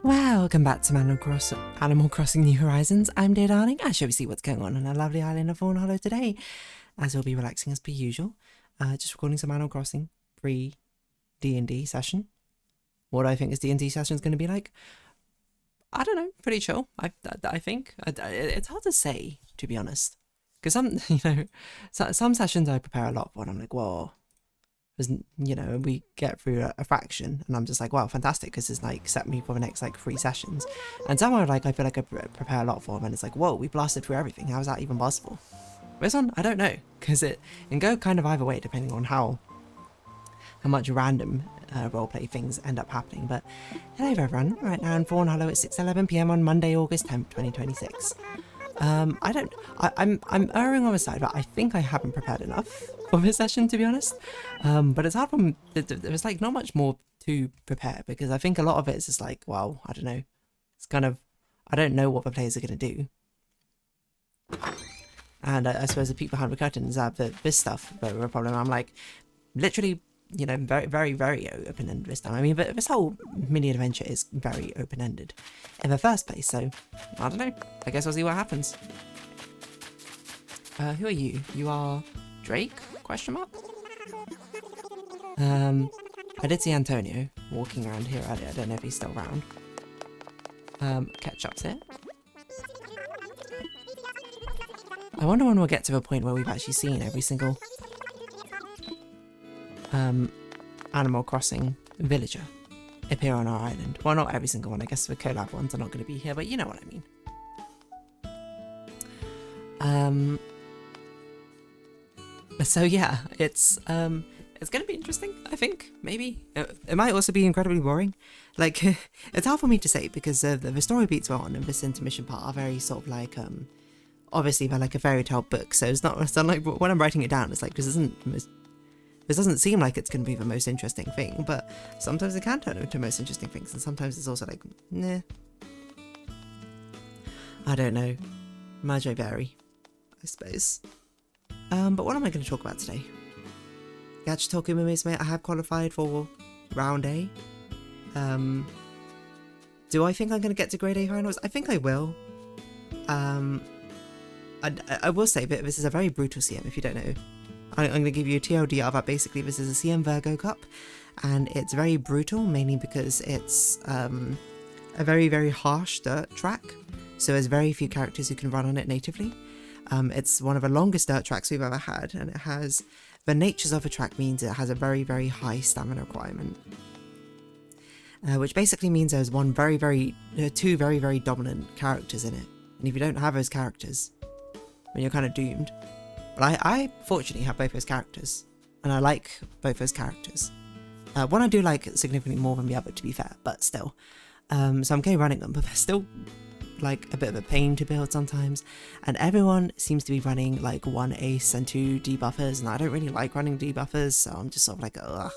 Welcome back to Animal Crossing New Horizons. I'm Dear Darling. I shall we see what's going on our lovely island of Fawnhallow today, as we'll be relaxing as per usual. Just recording some Animal Crossing free D&D session. What do I think this D&D session is going to be like? I don't know, pretty chill. I think it's hard to say, to be honest, because some sessions I prepare a lot for, and I'm like, whoa. We get through a fraction and I'm just like, wow, fantastic, because it's like set me for the next like 3 sessions. And somewhere like I feel like I prepare a lot for them and it's like, whoa, we blasted through everything, how is that even possible? This one, I don't know, because it can go kind of either way depending on how much random roleplay things end up happening. But hello everyone, right now in Fawnhallow at 6:11 PM on Monday, August 10th, 2026. I'm erring on the side, but I think I haven't prepared enough for this session, to be honest. But it's hard for me. There's like not much more to prepare, because I think a lot of it is just like, well, I don't know. It's kind of, I don't know what the players are going to do. And I suppose the peek behind the curtains are this stuff, but the problem, I'm like, literally, very, very, very open-ended this time. I mean, but this whole mini adventure is very open-ended in the first place, so I don't know. I guess we'll see what happens. Who are you? You are Drake? Question mark? I did see Antonio walking around here earlier. I don't know if he's still around. Ketchup's here. I wonder when we'll get to a point where we've actually seen every single Animal Crossing villager appear on our island. Well, not every single one. I guess the collab ones are not going to be here, but you know what I mean. So yeah, it's going to be interesting, I think, maybe. It might also be incredibly boring. Like, it's hard for me to say, because the story beats we're on and this intermission part are very sort of like, obviously they're like a fairy tale book, so it's not like, when I'm writing it down, it's like, this doesn't seem like it's going to be the most interesting thing, but sometimes it can turn into most interesting things, and sometimes it's also like, nah. I don't know. Magi vary, I suppose. But what am I going to talk about today? Gadget talking with Mate, I have qualified for round A. Do I think I'm going to get to grade A finals? I think I will. I will say that this is a very brutal CM, if you don't know. I'm going to give you a TLD of that. Basically, this is a CM Virgo Cup, and it's very brutal, mainly because it's a very, very harsh dirt track, so there's very few characters who can run on it natively. It's one of the longest dirt tracks we've ever had, and it has, the natures of the track means it has a very, very high stamina requirement. Which basically means there's two very, very dominant characters in it. And if you don't have those characters, then you're kind of doomed. But I fortunately have both those characters, and I like both those characters. One I do like significantly more than the other, to be fair, but still. So I'm okay running them, but they're still like a bit of a pain to build sometimes, and everyone seems to be running like 1 ace and 2 debuffers, and I don't really like running debuffers, so I'm just sort of like, ugh.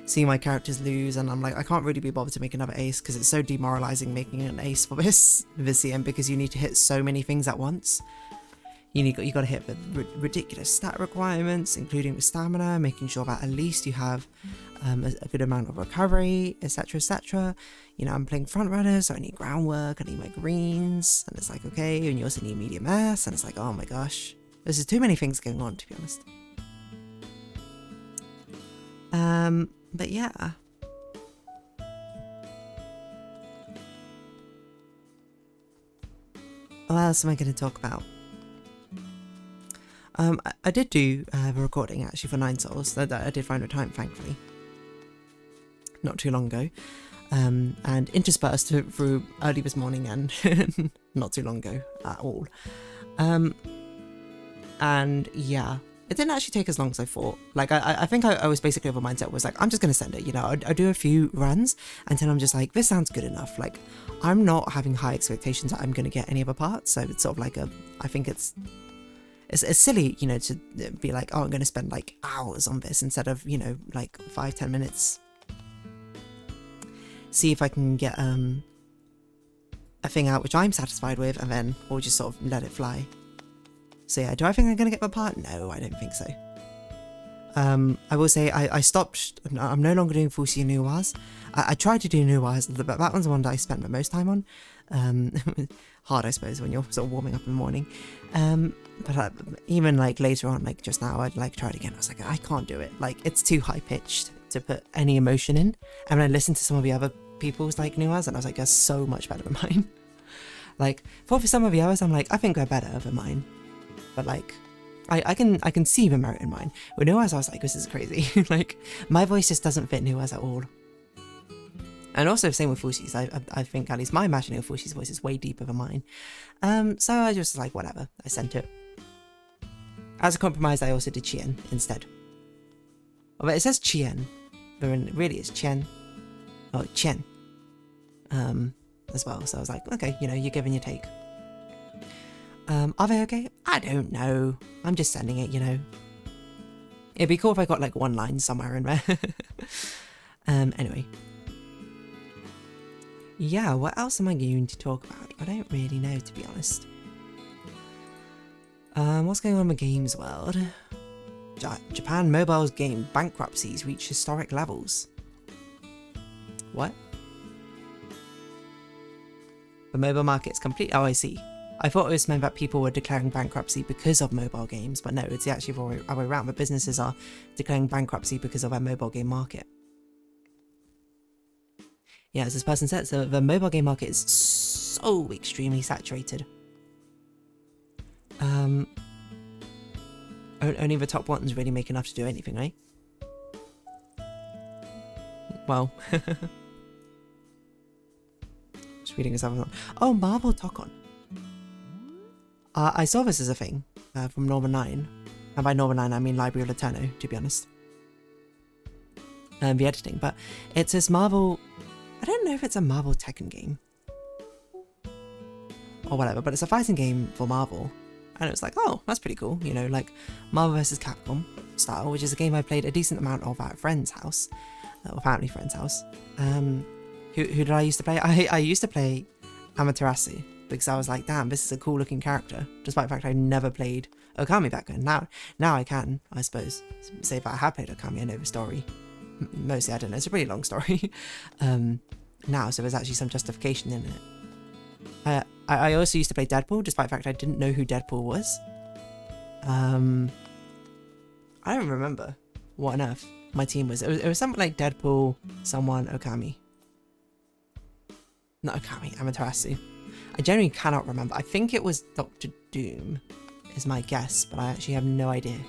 Seeing my characters lose, and I'm like, I can't really be bothered to make another ace, because it's so demoralizing making an ace for this CM, because you need to hit so many things at once. You got to hit the ridiculous stat requirements, including the stamina, making sure that at least you have a good amount of recovery, etc, etc. I'm playing front runners, so I need groundwork, I need my greens, and it's like, okay, and you also need medium mass, and it's like, oh my gosh, there's too many things going on, to be honest. But yeah. What else am I going to talk about? I did do the recording actually for 9 Souls. I did find the time, thankfully, not too long ago, and interspersed through early this morning and not too long ago at all. And yeah, it didn't actually take as long as I thought. Like, I think I was basically of a mindset was like, I'm just gonna send it. I do a few runs until I'm just like, this sounds good enough. Like, I'm not having high expectations that I'm gonna get any other parts. So it's sort of like I think it's silly, to be like, oh, I'm going to spend like hours on this instead of, like 5-10 minutes. See if I can get a thing out which I'm satisfied with, and then we'll just sort of let it fly. So yeah, do I think I'm going to get the part? No, I don't think so. I will say I stopped. I'm no longer doing Fuxi Nuwas. I tried to do Nuwas, but that one's the one that I spent the most time on. Hard, I suppose, when you're sort of warming up in the morning. But even like later on, like just now, I'd like try it again. I was like, I can't do it. Like, it's too high pitched to put any emotion in. And when I listened to some of the other people's like Nuwas, and I was like, they're so much better than mine. Like for some of the others, I'm like, I think they're better than mine. But like, I can see the merit in mine. With Nuwas, I was like, this is crazy. Like, my voice just doesn't fit Nuwas at all. And also, same with Fuxi's. I think at least my imagining of Fuxi's voice is way deeper than mine. So I just like, whatever. I sent it. As a compromise, I also did Chien instead. Oh, but it says Chien, but really it's Chien. Oh, Chien. As well. So I was like, okay, you know, you're giving your take. Are they okay? I don't know. I'm just sending it, you know. It'd be cool if I got like one line somewhere in there. Anyway. Yeah, what else am I going to talk about? I don't really know, to be honest. What's going on in the games world? Japan mobiles game bankruptcies reach historic levels. What? The mobile market's complete. Oh, I see. I thought it was meant that people were declaring bankruptcy because of mobile games, but no, it's actually the other way around. The businesses are declaring bankruptcy because of their mobile game market. Yeah, as this person said, so the mobile game market is so extremely saturated. Only the top ones really make enough to do anything, right? Well. Just reading this other. Oh, Marvel Tokon. I saw this as a thing from Northern 9. And by Northern 9, I mean Library of Laterno, to be honest. The editing, but it says Marvel. I don't know if it's a Marvel Tekken game or whatever, but it's a fighting game for Marvel. And it was like, oh, that's pretty cool. You know, like Marvel vs. Capcom style, which is a game I played a decent amount of at a friend's house, or family friend's house. Who did I used to play? I used to play Amaterasu because I was like, damn, this is a cool looking character. Despite the fact I never played Okami back then. Now I can, I suppose, say that I have played Okami. I know the story. Mostly, I don't know. It's a pretty long story. Now, so there's actually some justification in it. I also used to play Deadpool, despite the fact I didn't know who Deadpool was. I don't remember what on earth my team was. It was something like Deadpool, someone, Okami. Not Okami, Amaterasu. I genuinely cannot remember. I think it was Doctor Doom, is my guess, but I actually have no idea.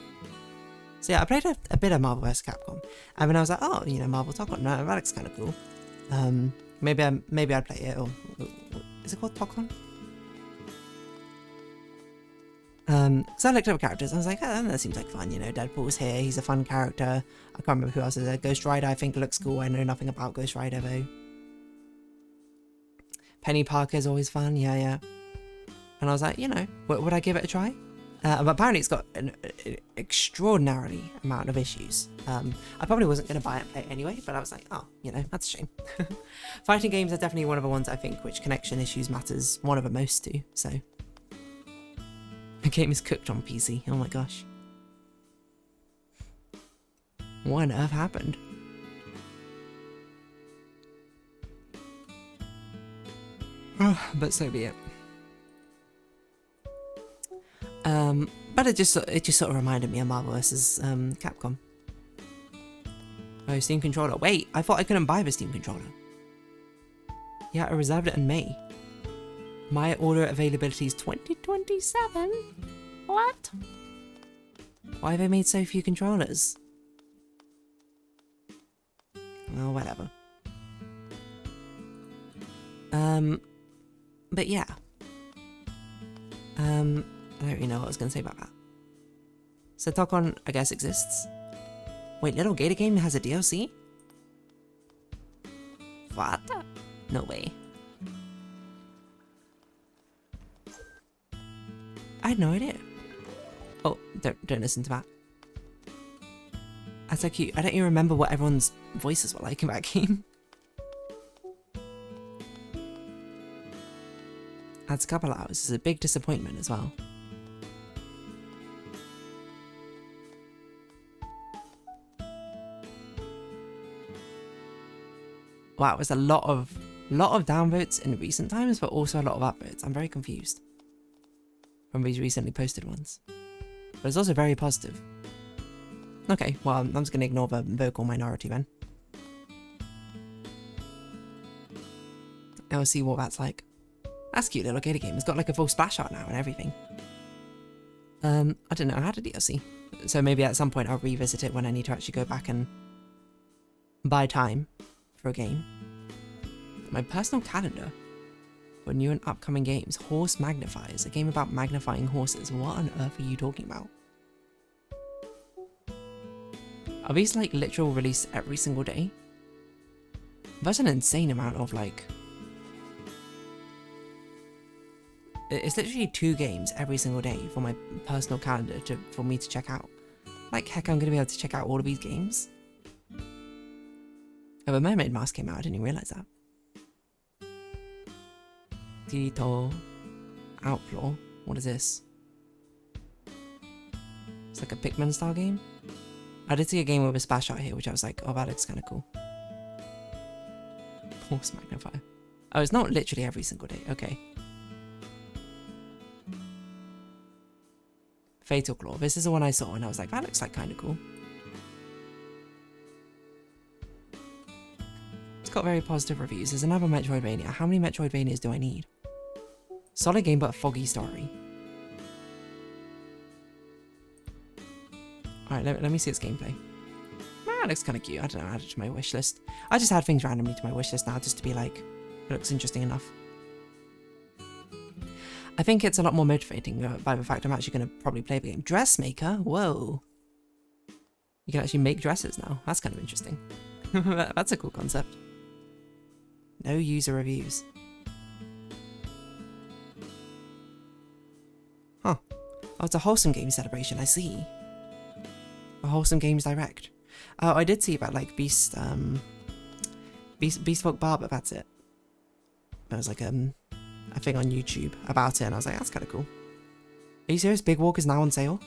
So yeah, I played a bit of Marvel vs. Capcom, and then I was like, oh, you know, Marvel Tokon, no, that looks kind of cool. Maybe I'd play it, or is it called Tokon? So I looked up characters, and I was like, oh, that seems like fun, you know, Deadpool's here, he's a fun character. I can't remember who else is there. Ghost Rider, I think looks cool. I know nothing about Ghost Rider, though. Penny Parker's always fun, yeah. And I was like, you know, would I give it a try? But apparently it's got an extraordinarily amount of issues. I probably wasn't going to buy it and play it anyway, but I was like, oh, you know, that's a shame. Fighting games are definitely one of the ones I think which connection issues matters one of the most to, so. The game is cooked on PC, oh my gosh. What on earth happened? But so be it. But it just sort of reminded me of Marvel vs. Capcom. Oh, Steam controller. Wait, I thought I couldn't buy the Steam controller. Yeah, I reserved it in May. My order availability is 2027. What? Why have they made so few controllers? Well, whatever. But yeah. I don't really know what I was going to say about that. So Tokon, I guess, exists. Wait, Little Gator Game has a DLC? What? No way. I had no idea. Oh, don't listen to that. That's so cute. I don't even remember what everyone's voices were like in that game. That's a couple of hours. It's a big disappointment as well. Wow, it's a lot of downvotes in recent times, but also a lot of upvotes. I'm very confused from these recently posted ones. But it's also very positive. Okay, well, I'm just gonna ignore the vocal minority then. And we'll see what that's like. That's a cute little gator game. It's got like a full splash art now and everything. I don't know, I had a DLC. So maybe at some point I'll revisit it when I need to actually go back and buy time for a game. My personal calendar for new and upcoming games. Horse Magnifiers, a game about magnifying horses. What on earth are you talking about? Are these like literal release every single day? That's an insane amount of like... It's literally 2 games every single day for my personal calendar for me to check out. Like heck, I'm gonna be able to check out all of these games. Oh, the Mermaid Mask came out, I didn't even realise that. Tito Outlaw. What is this? It's like a Pikmin style game. I did see a game with a splash art here, which I was like, oh, that looks kind of cool. Horse Magnifier. Oh, it's not literally every single day. Okay. Fatal Claw. This is the one I saw and I was like, that looks like kind of cool. It's got very positive reviews. There's another Metroidvania. How many Metroidvanias do I need? Solid game, but a foggy story. Alright, let me see its gameplay. Ah, it looks kind of cute. I don't know, add it to my wish list. I just add things randomly to my wish list now just to be like, it looks interesting enough. I think it's a lot more motivating by the fact I'm actually going to probably play the game. Dressmaker? Whoa. You can actually make dresses now. That's kind of interesting. That's a cool concept. No user reviews. Huh. Oh, it's a wholesome game celebration, I see. A wholesome games direct. Oh, I did see about like Bespoke Barber, that's it. There was like a thing on YouTube about it and I was like, that's kind of cool. Are you serious? Big Walk is now on sale?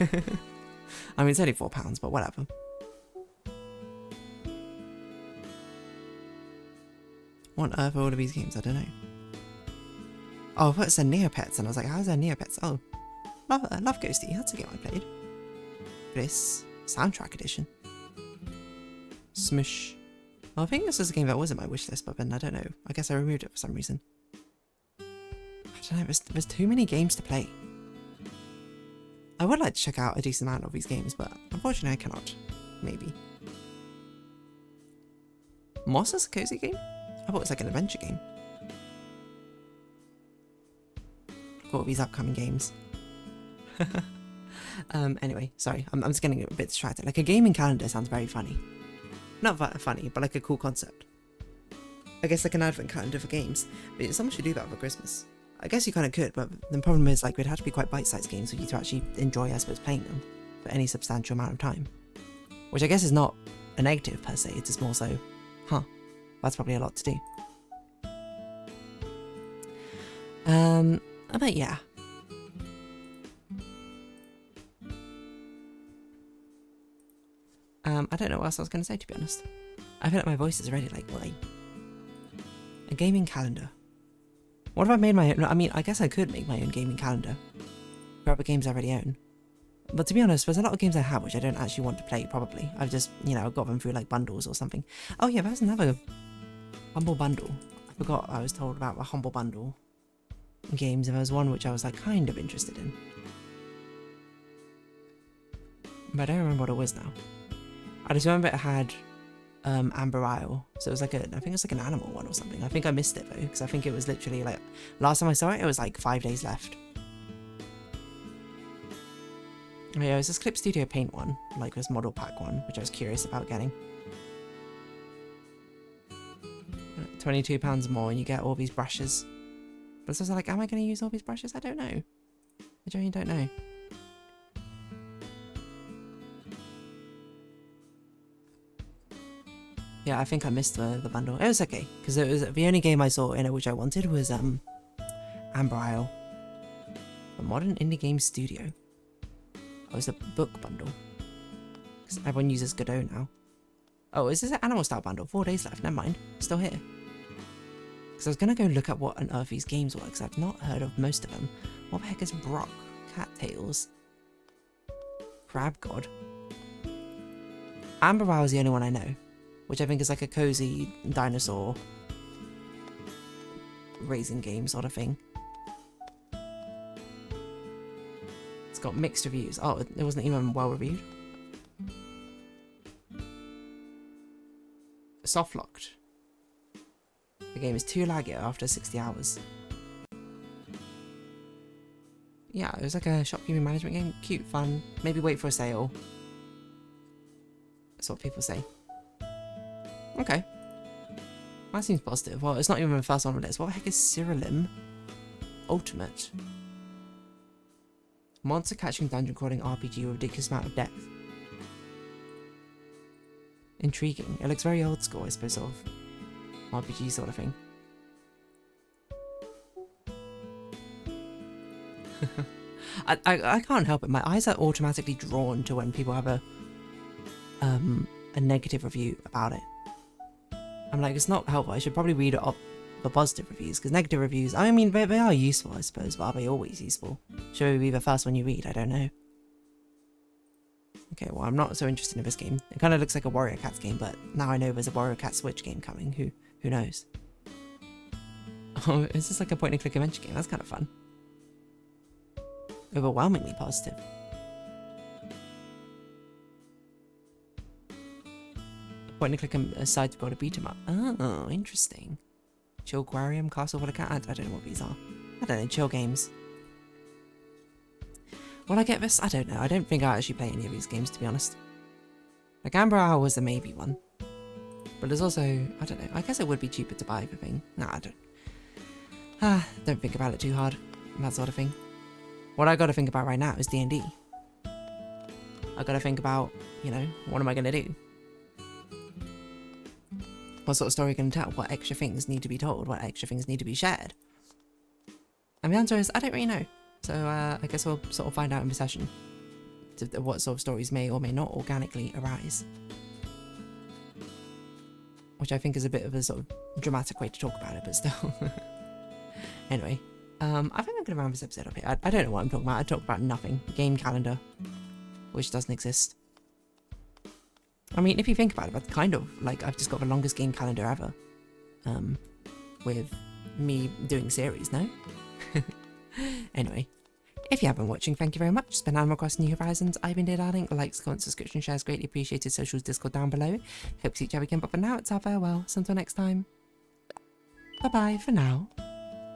I mean, it's only £4, but whatever. What on earth are all of these games? I don't know. Oh, I thought it said Neopets and I was like, how's that Neopets? Oh, Love Ghosty, that's a game I played. This soundtrack edition. Smush. Well, I think this is a game that was in my wishlist, but then I don't know. I guess I removed it for some reason. I don't know, there's too many games to play. I would like to check out a decent amount of these games, but unfortunately I cannot. Maybe. Moss is a cozy game? I thought it was like an adventure game. Got all these upcoming games. Anyway, sorry, I'm just getting a bit distracted. Like a gaming calendar sounds very funny. Not funny, but like a cool concept. I guess like an advent calendar for games. But someone should do that for Christmas. I guess you kind of could, but the problem is like it'd have to be quite bite-sized games for you to actually enjoy, I suppose, playing them for any substantial amount of time. Which I guess is not a negative per se, it's just more so, huh, that's probably a lot to do. But yeah. I don't know what else I was going to say, to be honest. I feel like my voice is already like, why? A gaming calendar. What if I made my own? I mean, I guess I could make my own gaming calendar. Grab the games I already own. But to be honest, there's a lot of games I have which I don't actually want to play, probably. I've just, you know, got them through like bundles or something. Oh yeah, there's another Humble Bundle. I forgot I was told about a Humble Bundle games, and there was one which I was like kind of interested in. But I don't remember what it was now. I just remember it had Amber Isle, so it was like I think it was like an animal one or something. I think I missed it though, because I think it was literally like, last time I saw it, it was like 5 days left. Oh yeah, it was this Clip Studio Paint one, like this model pack one, which I was curious about getting. £22 more and you get all these brushes. But it's also like, am I going to use all these brushes? I don't know. I genuinely don't know. Yeah, I think I missed the bundle. It was okay, because it was the only game I saw in it which I wanted was Amber Isle. A modern indie game studio. Oh, it's a book bundle. Because everyone uses Godot now. Oh, is this an animal style bundle? 4 days left. Never mind. Still here. Because I was going to go look at what on earth these games were, because I've not heard of most of them. What the heck is Brock? Cattails? Crab God? Amber Wow is the only one I know, which I think is like a cozy dinosaur raising game sort of thing. It's got mixed reviews. Oh, it wasn't even well reviewed. Soft locked. The game is too laggy after 60 hours. Yeah, it was like a shopkeeping management game. Cute, fun. Maybe wait for a sale. That's what people say. Okay. That seems positive. Well, it's not even the first one on the list. What the heck is Cyrilim Ultimate? Monster catching dungeon crawling RPG with a ridiculous amount of depth. Intriguing. It looks very old school, I suppose, sort of RPG sort of thing. I can't help it. My eyes are automatically drawn to when people have a negative review about it. I'm like, it's not helpful. I should probably read up the positive reviews, because negative reviews, I mean, they are useful, I suppose, but are they always useful? Should they be the first one you read? I don't know. Okay, well, I'm not so interested in this game. It kind of looks like a Warrior Cats game, but now I know there's a Warrior Cat Switch game coming. Who knows? Oh, is this like a point-and-click adventure game? That's kind of fun. Overwhelmingly positive. Point-and-click aside to build a beat 'em up. Oh, interesting. Chill Aquarium, Castle for the Cat. I don't know what these are. I don't know, chill games. Will I get this? I don't know. I don't think I actually play any of these games, to be honest. Like, Amber Hour was a maybe one. But there's also, I don't know, I guess it would be cheaper to buy the thing. No, I don't think about it too hard. That sort of thing. What I gotta think about right now is D&D. I gotta think about, you know, what am I gonna do? What sort of story are you gonna tell? What extra things need to be told? What extra things need to be shared? And the answer is, I don't really know. So I guess we'll sort of find out in the session what sort of stories may or may not organically arise. Which I think is a bit of a sort of dramatic way to talk about it, but still. Anyway, I think I'm going to round this episode up here. I don't know what I'm talking about. I talked about nothing. Game calendar, which doesn't exist. I mean, if you think about it, that's kind of like I've just got the longest game calendar ever. With me doing series, no? Anyway, if you have been watching, thank you very much. It's been Animal Crossing New Horizons. I've been Darling. Likes, comments, subscription, shares, greatly appreciated. Socials, Discord down below. Hope to see each other again, but for now, it's our farewell. So until next time, bye bye for now.